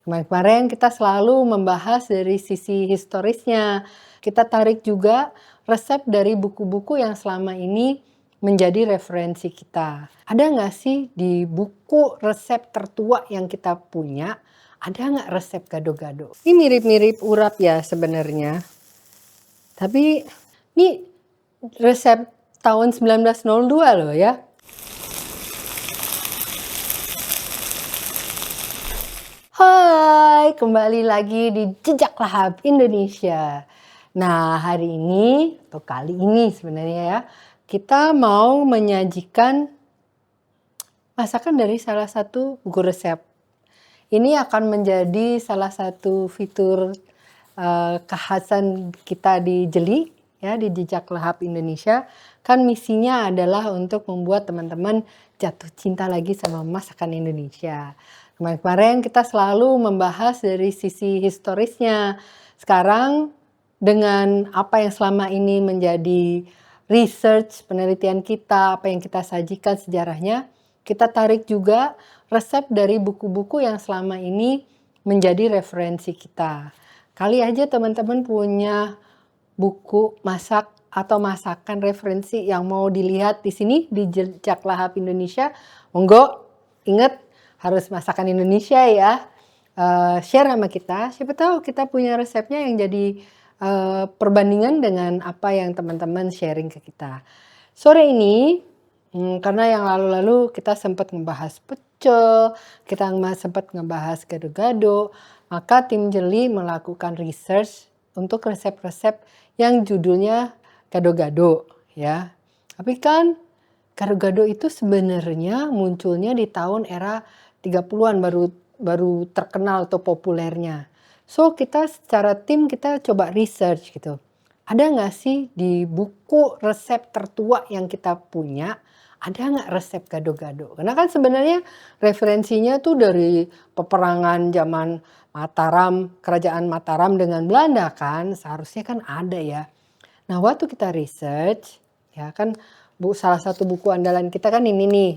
Kemarin-kemarin kita selalu membahas dari sisi historisnya. Kita tarik juga resep dari buku-buku yang selama ini menjadi referensi kita. Ada nggak sih di buku resep tertua yang kita punya, ada nggak resep gado-gado? Ini mirip-mirip urap ya sebenarnya. Tapi ini resep tahun 1902 loh ya. Hai, kembali lagi di Jejak Lahap Indonesia. Nah, hari ini atau kali ini sebenarnya ya, kita mau menyajikan masakan dari salah satu buku resep. Ini akan menjadi salah satu fitur kekhasan kita di Jeli ya, di Jejak Lahap Indonesia. Kan misinya adalah untuk membuat teman-teman jatuh cinta lagi sama masakan Indonesia. Kemarin-kemarin kita selalu membahas dari sisi historisnya. Sekarang dengan apa yang selama ini menjadi research penelitian kita, apa yang kita sajikan sejarahnya, kita tarik juga resep dari buku-buku yang selama ini menjadi referensi kita. Kali aja teman-teman punya buku masak atau masakan referensi yang mau dilihat di sini di Jejak Lahap Indonesia. Monggo, ingat harus masakan Indonesia ya. Share sama kita, siapa tahu kita punya resepnya yang jadi perbandingan dengan apa yang teman-teman sharing ke kita. Sore ini, karena yang lalu-lalu kita sempat ngebahas pecel, kita sempat ngebahas gado-gado, maka tim Jeli melakukan research untuk resep-resep yang judulnya gado-gado ya. Tapi kan gado-gado itu sebenarnya munculnya di tahun era 30-an baru terkenal atau populernya. So kita secara tim kita coba research gitu. Ada nggak sih di buku resep tertua yang kita punya, ada nggak resep gado-gado? Karena kan sebenarnya referensinya tuh dari peperangan zaman Mataram, kerajaan Mataram dengan Belanda kan, seharusnya kan ada ya. Nah waktu kita research, ya kan salah satu buku andalan kita kan ini nih,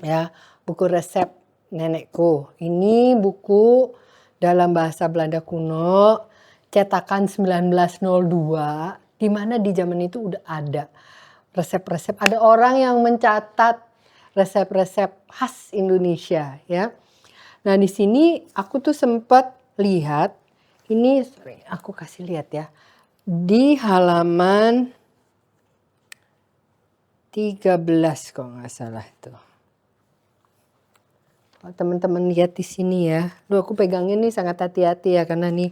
ya buku resep nenekku. Ini buku dalam bahasa Belanda kuno, cetakan 1902, di mana di zaman itu udah ada resep-resep. Ada orang yang mencatat resep-resep khas Indonesia ya. Nah di sini aku tuh sempat lihat, ini sorry, aku kasih lihat ya. Di halaman 13 kalau nggak salah itu. Kalau teman-teman lihat di sini ya, aku pegangin nih sangat hati-hati ya karena nih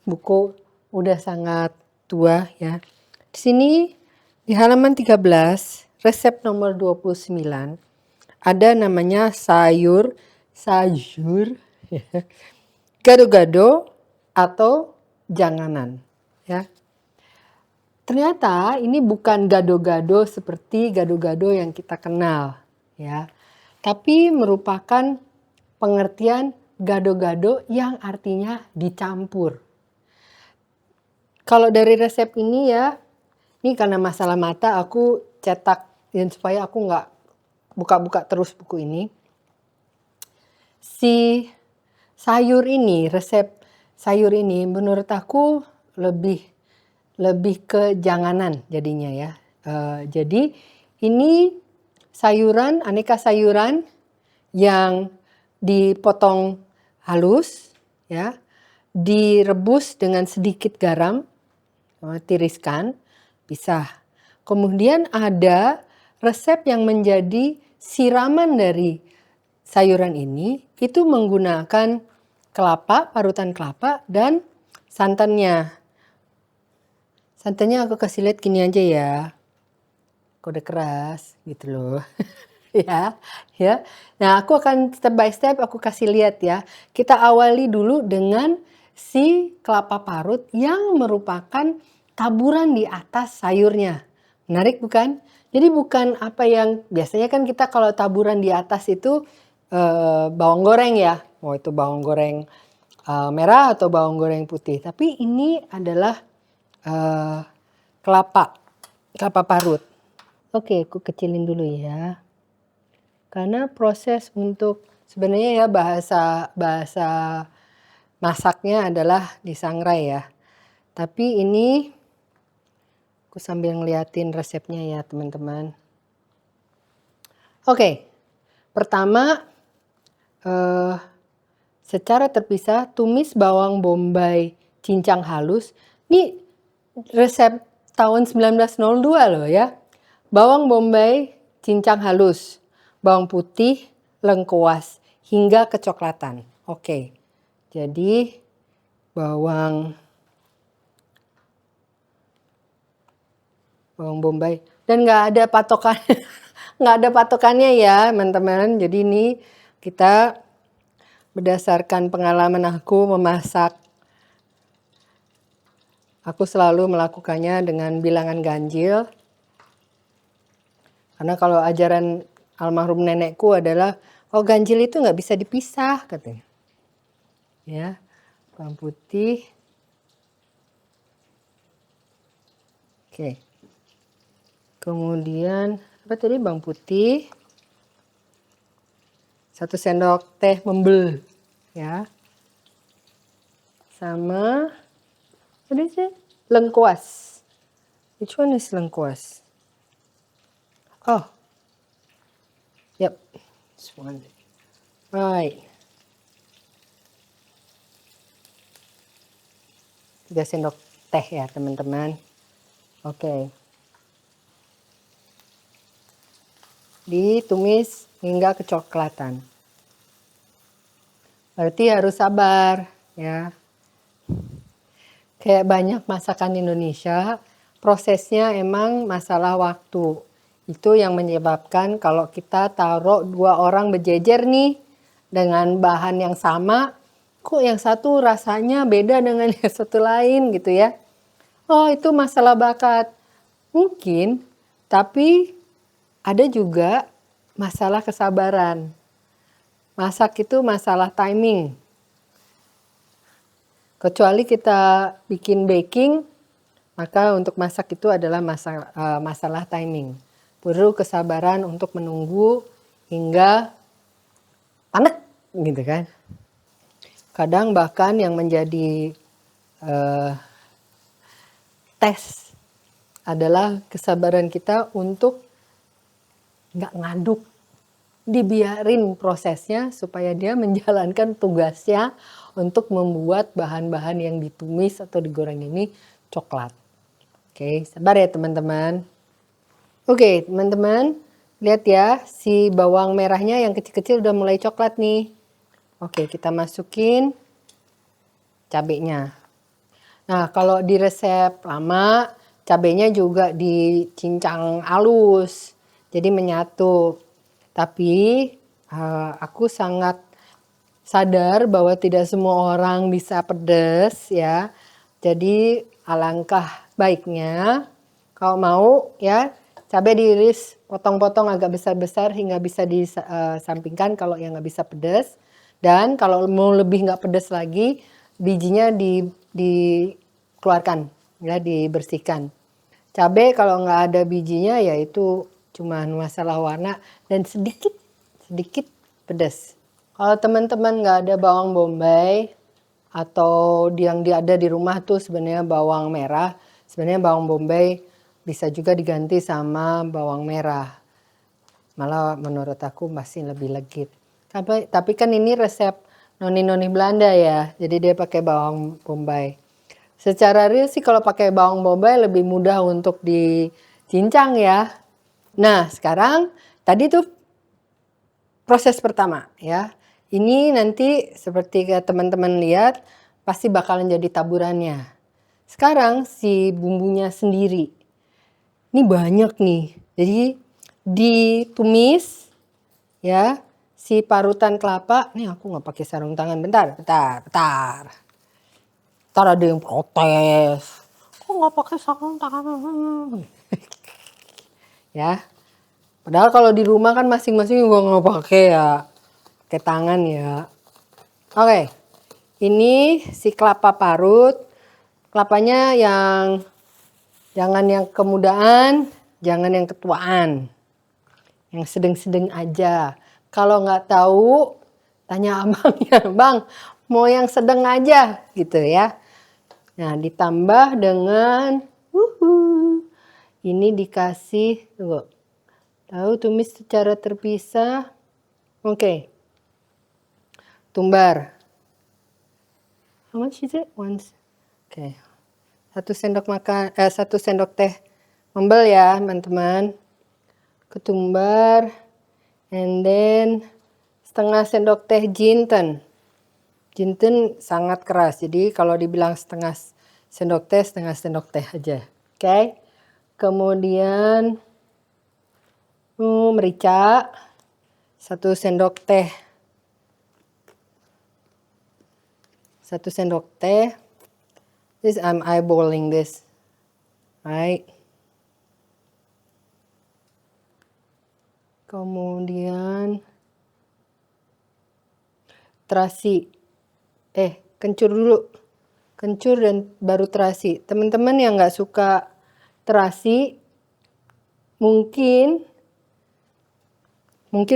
buku udah sangat tua ya. Di sini di halaman 13, resep nomor 29 ada namanya sayur gado-gado atau janganan ya. Ternyata ini bukan gado-gado seperti gado-gado yang kita kenal ya. Tapi merupakan pengertian gado-gado yang artinya dicampur. Kalau dari resep ini ya, ini karena masalah mata aku cetak dan supaya aku nggak buka-buka terus buku ini. Si sayur ini, resep sayur ini menurut aku lebih ke janganan jadinya ya. Jadi ini sayuran, aneka sayuran yang dipotong halus ya, direbus dengan sedikit garam, tiriskan, pisah. Kemudian ada resep yang menjadi siraman dari sayuran ini itu menggunakan kelapa, parutan kelapa dan santannya. Santannya aku kasih lihat gini aja ya. Kode keras gitu loh. Ya. Nah, aku akan step by step aku kasih lihat ya. Kita awali dulu dengan si kelapa parut yang merupakan taburan di atas sayurnya. Menarik bukan? Jadi bukan apa yang biasanya kan kita kalau taburan di atas itu bawang goreng ya. Mau itu bawang goreng merah atau bawang goreng putih. Tapi ini adalah kelapa parut. Oke, aku kecilin dulu ya. Karena proses untuk Sebenarnya ya bahasa bahasa masaknya adalah disangrai ya. Tapi ini aku sambil ngeliatin resepnya ya teman-teman. Oke, pertama secara terpisah tumis bawang bombay cincang halus. Ini resep tahun 1902 loh ya. Bawang bombay cincang halus, bawang putih lengkuas hingga kecoklatan. Oke, jadi bawang bombay dan nggak ada patokan nggak ada patokannya ya teman-teman. Jadi ini kita berdasarkan pengalaman aku memasak, aku selalu melakukannya dengan bilangan ganjil. Karena kalau ajaran almarhum nenekku adalah, oh ganjil itu nggak bisa dipisah katanya. Ya, bawang putih. Oke. Kemudian apa tadi, bawang putih. 1 sendok teh membel ya. Sama what is it? Lengkuas. Which one is lengkuas? Oh. Yep. This one. Right. 3 sendok teh ya teman-teman. Oke. Ditumis hingga kecoklatan. Berarti harus sabar ya. Kayak banyak masakan Indonesia, prosesnya emang masalah waktu. Itu yang menyebabkan kalau kita taruh 2 orang berjejer nih dengan bahan yang sama, kok yang satu rasanya beda dengan yang satu lain gitu ya. Oh itu masalah bakat. Mungkin, tapi ada juga masalah kesabaran. Masak itu masalah timing. Kecuali kita bikin baking, maka untuk masak itu adalah masalah timing. Perlu kesabaran untuk menunggu hingga panek gitu kan. Kadang bahkan yang menjadi tes adalah kesabaran kita untuk nggak ngaduk, dibiarin prosesnya supaya dia menjalankan tugasnya untuk membuat bahan-bahan yang ditumis atau digoreng ini coklat. Oke, sabar ya teman-teman. Oke teman-teman, lihat ya si bawang merahnya yang kecil-kecil udah mulai coklat nih. Oke, kita masukin cabenya. Nah kalau di resep lama cabenya juga dicincang halus, jadi menyatu. Tapi aku sangat sadar bahwa tidak semua orang bisa pedas ya. Jadi alangkah baiknya kalau mau ya cabai diiris potong-potong agak besar-besar hingga bisa disampingkan kalau yang nggak bisa pedas. Dan kalau mau lebih nggak pedas lagi, bijinya dikeluarkan ya, dibersihkan. Cabai kalau nggak ada bijinya ya itu cuma masalah warna dan sedikit pedas. Kalau teman-teman nggak ada bawang bombay atau yang ada di rumah tuh sebenarnya bawang merah, sebenarnya bawang bombay bisa juga diganti sama bawang merah. Malah menurut aku masih lebih legit. Tapi kan ini resep noni-noni Belanda ya, jadi dia pakai bawang bombay. Secara real sih kalau pakai bawang bombay lebih mudah untuk dicincang ya. Nah sekarang tadi tuh proses pertama ya. Ini nanti seperti teman-teman lihat pasti bakalan jadi taburannya. Sekarang si bumbunya sendiri. Ini banyak nih. Jadi ditumis ya si parutan kelapa. Nih aku nggak pakai sarung tangan. Bentar. Ntar ada yang protes. Kok nggak pakai sarung tangan? Ya. Padahal kalau di rumah kan masing-masing juga nggak pakai ya. Pakai tangan ya. Oke. Ini si kelapa parut. Kelapanya yang jangan yang kemudaan, jangan yang ketuaan. Yang sedang-sedang aja. Kalau nggak tahu tanya abangnya, "Bang, mau yang sedang aja?" gitu ya. Nah, ditambah dengan ini dikasih, tunggu, tahu tumis secara terpisah. Oke. Tumbar. How much is it? Once. Oke. 1 sendok teh membel ya, teman-teman. Ketumbar. And then setengah sendok teh jinten. Jinten sangat keras, jadi kalau dibilang setengah sendok teh aja. Oke. Kemudian merica 1 sendok teh. 1 sendok teh. This I'm eyeballing this. Right. Kemudian terasi. Kencur dulu. Kencur dan baru terasi. Teman-teman yang nggak suka terasi, mungkin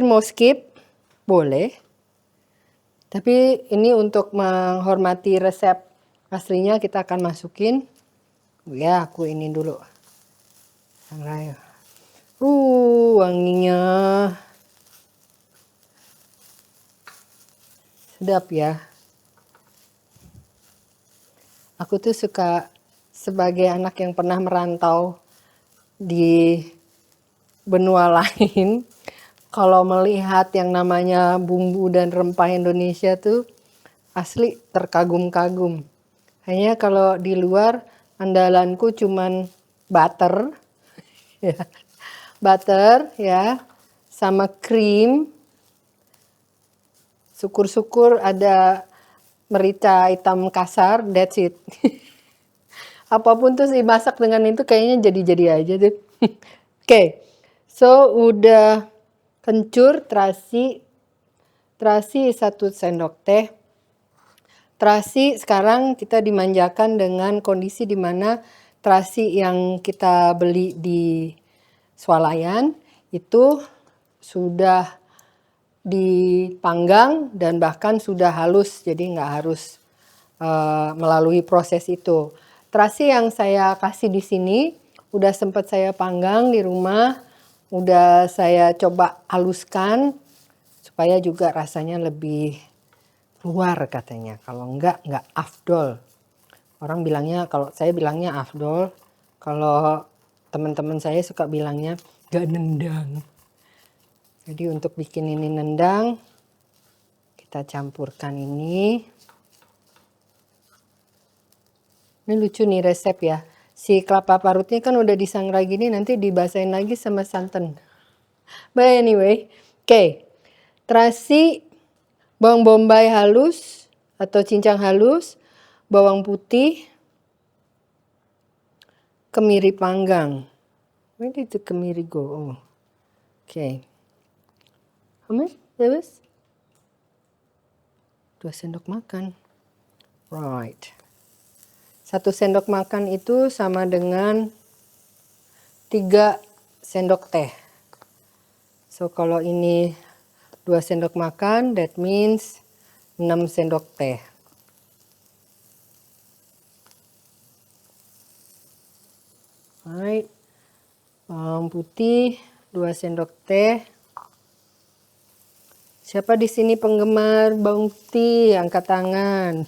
mau skip, boleh. Tapi ini untuk menghormati resep aslinya kita akan masukin. Ya, aku ini dulu. Sangrai. Wanginya. Sedap ya. Aku tuh suka, sebagai anak yang pernah merantau di benua lain, kalau melihat yang namanya bumbu dan rempah Indonesia tuh asli terkagum-kagum. Hanya kalau di luar andalanku cuman butter, ya, butter ya, sama krim. Syukur-syukur ada merica hitam kasar, that's it. Apapun tuh dimasak dengan itu kayaknya jadi-jadi aja deh. Oke, so udah kencur terasi 1 sendok teh. Terasi sekarang kita dimanjakan dengan kondisi dimana terasi yang kita beli di swalayan itu sudah dipanggang dan bahkan sudah halus, jadi nggak harus melalui proses itu. Terasi yang saya kasih di sini udah sempat saya panggang di rumah, udah saya coba haluskan supaya juga rasanya lebih keluar katanya. Kalau nggak afdol. Orang bilangnya, kalau saya bilangnya afdol, kalau teman-teman saya suka bilangnya nggak nendang. Jadi untuk bikin ini nendang, kita campurkan ini. Ini lucu nih resep ya. Si kelapa parutnya kan udah disangrai gini, nanti dibasahin lagi sama santan. But anyway, oke. Terasi, bawang bombay halus atau cincang halus, bawang putih, kemiri panggang. Where did the kemiri go? Oh. Oke. How much? 2 sendok makan. Right. 1 sendok makan itu sama dengan 3 sendok teh. So kalau ini 2 sendok makan, that means 6 sendok teh. Right. Bawang putih 2 sendok teh. Siapa di sini penggemar bawang putih? Angkat tangan.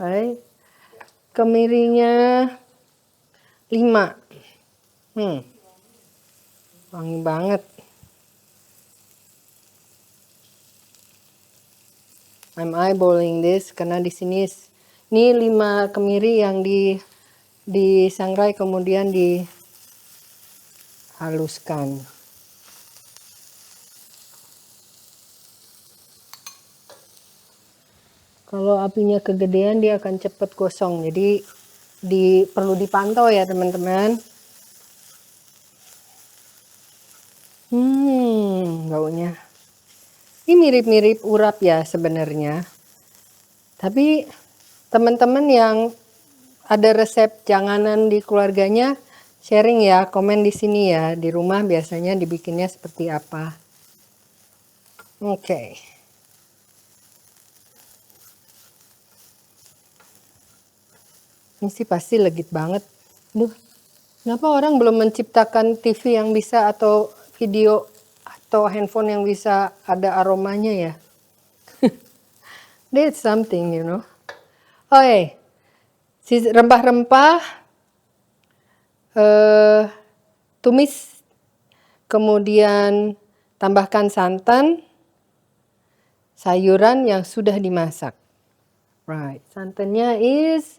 Right. Kemirinya 5. Wangi banget. I'm eyeballing this karena di sini ini 5 kemiri yang disangrai kemudian dihaluskan. Kalau apinya kegedean dia akan cepat gosong, jadi perlu dipantau ya teman-teman. Baunya. Ini mirip-mirip urap ya sebenarnya. Tapi teman-teman yang ada resep janganan di keluarganya, sharing ya, komen di sini ya. Di rumah biasanya dibikinnya seperti apa. Oke. Ini sih pasti legit banget. Duh, kenapa orang belum menciptakan TV yang bisa atau video atau handphone yang bisa ada aromanya ya? That's something, you know. Oke, si rempah-rempah, tumis, kemudian tambahkan santan, sayuran yang sudah dimasak. Right, santannya is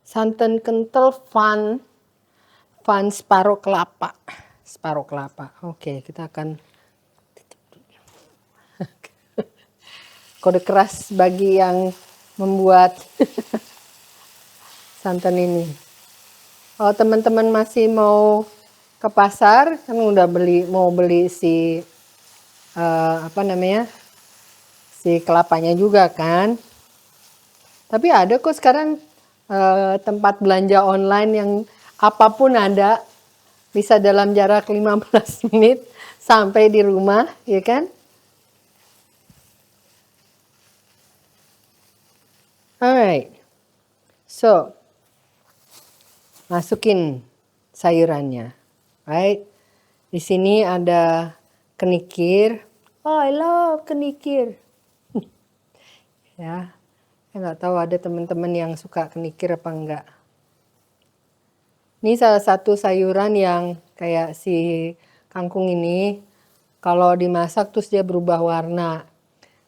santan kental Van separuh kelapa. Separuh kelapa. Oke, kita akan kode keras bagi yang membuat santan ini. Kalau teman-teman masih mau ke pasar, kan udah mau beli si si kelapanya juga kan. Tapi ada kok sekarang tempat belanja online yang apapun ada, bisa dalam jarak 15 menit sampai di rumah, ya kan? Alright, so masukin sayurannya, right? Di sini ada kenikir. Oh, I love kenikir. Ya, saya nggak tahu ada teman-teman yang suka kenikir apa enggak. Ini salah satu sayuran yang kayak si kangkung ini, kalau dimasak terus dia berubah warna.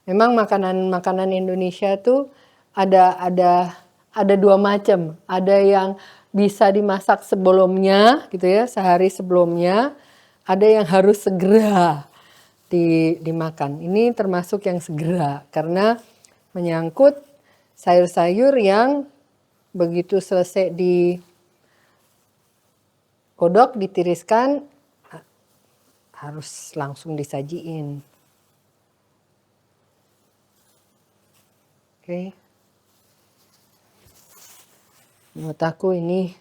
Memang makanan Indonesia tuh ada dua macam. Ada yang bisa dimasak sebelumnya gitu ya, sehari sebelumnya. Ada yang harus segera dimakan. Ini termasuk yang segera karena menyangkut sayur-sayur yang begitu selesai digodok, ditiriskan, harus langsung disajiin. Oke. Menurut aku ini,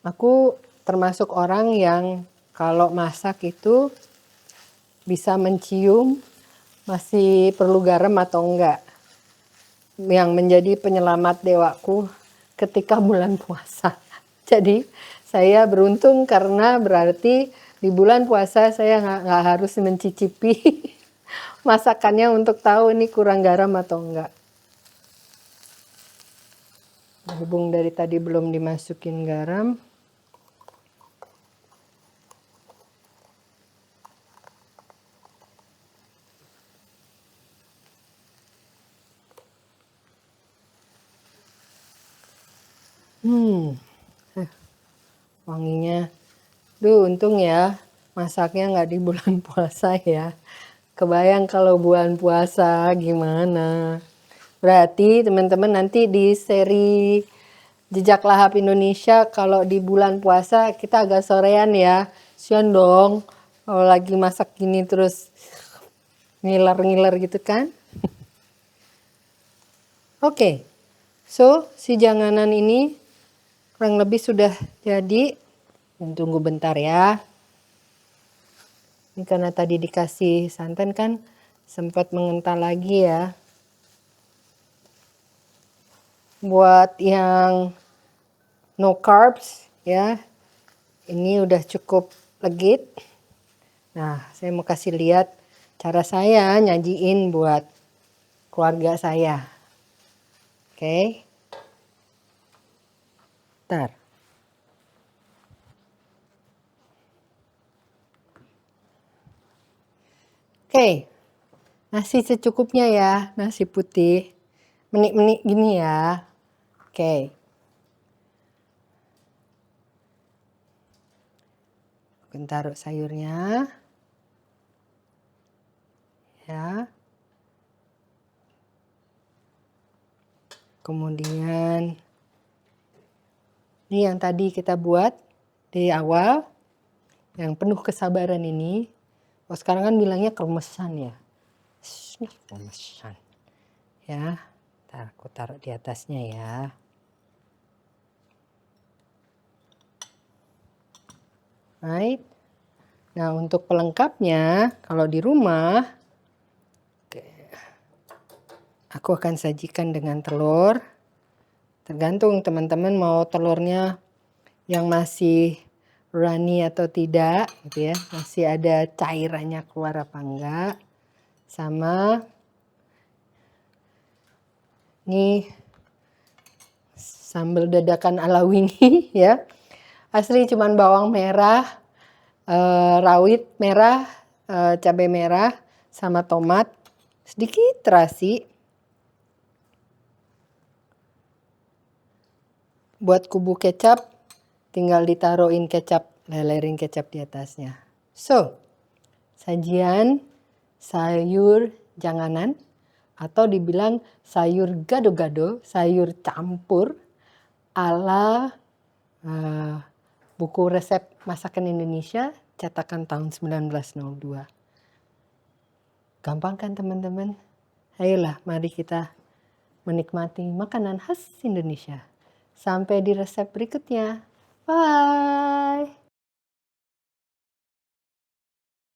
aku termasuk orang yang kalau masak itu bisa mencium masih perlu garam atau enggak. Yang menjadi penyelamat dewaku ketika bulan puasa. Jadi saya beruntung karena berarti di bulan puasa saya nggak harus mencicipi masakannya untuk tahu ini kurang garam atau enggak. Berhubung dari tadi belum dimasukin garam. Wanginya. Duh, untung ya masaknya nggak di bulan puasa ya. Kebayang kalau bulan puasa gimana. Berarti teman-teman nanti di seri Jejak Lahap Indonesia kalau di bulan puasa kita agak sorean ya. Sian dong kalau lagi masak gini terus ngiler-ngiler gitu kan. Oke, so si janganan ini kurang lebih sudah jadi. Tunggu bentar ya. Ini karena tadi dikasih santan kan sempat mengental lagi ya. Buat yang no carbs ya, ini udah cukup legit. Nah, saya mau kasih lihat cara saya nyajiin buat keluarga saya. Oke. Bentar. Oke, nasi secukupnya ya, nasi putih. Menik-menik gini ya. Oke. Aku taruh sayurnya. Ya. Kemudian ini yang tadi kita buat di awal, yang penuh kesabaran ini. Oh, sekarang kan bilangnya kremesan ya. Kremesan. Ya, ntar aku taruh di atasnya ya. right? Nah, untuk pelengkapnya, kalau di rumah, aku akan sajikan dengan telur. Tergantung teman-teman mau telurnya yang masih runny atau tidak, gitu ya. Masih ada cairannya keluar apa enggak. Sama ini sambal dadakan ala Wingy ya. Asli cuman bawang merah, rawit merah, cabai merah, sama tomat, sedikit terasi. Buat kubu kecap, tinggal ditaruhin kecap, lelerin kecap di atasnya. So, sajian sayur janganan atau dibilang sayur gado-gado, sayur campur ala buku resep masakan Indonesia cetakan tahun 1902. Gampang kan teman-teman? Ayolah mari kita menikmati makanan khas Indonesia. Sampai di resep berikutnya. Bye!